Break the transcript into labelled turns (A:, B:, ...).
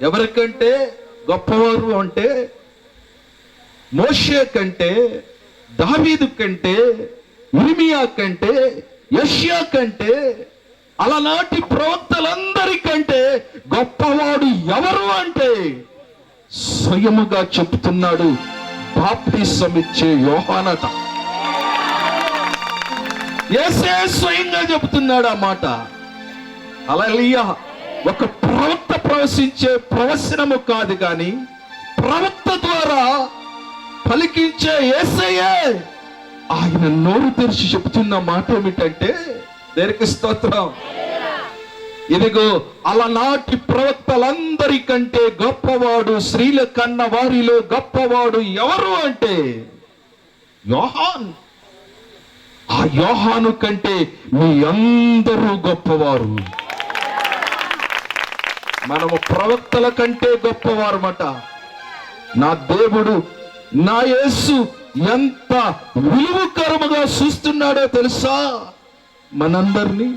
A: ఎవరికంటే గొప్పవారు అంటే మోషే కంటే, దావీదు కంటే, ఇర్మియా కంటే, యెషయా కంటే, అలనాటి ప్రవక్తలందరికంటే గొప్పవాడు ఎవరు అంటే స్వయముగా చెప్తున్నాడు, బాప్తిసం ఇచ్చే యోహానట. యేసే స్వయంగా చెప్తున్నాడు ఆ మాట. హల్లెలూయా. ఒక ప్రవక్త ప్రవశించే ప్రవచనము కాదు, కానీ ప్రవక్త ద్వారా పలికించే యేసయ్యే ఆయన నోరు తెరిచి చెప్తున్న మాట ఏమిటంటే, దేనికి స్తోత్రం. ఇదిగో అలనాటి ప్రవక్తలందరికంటే గొప్పవాడు, స్త్రీల కన్న వారిలో గొప్పవాడు ఎవరు అంటే యోహాన్. ఆ యోహాను కంటే మీ అందరూ గొప్పవారు. మనము ప్రవక్తల కంటే గొప్పవారమాట. నా దేవుడు, నా యేసు ఎంత విలువకరముగా చూస్తున్నాడో తెలుసా మనందరినీ.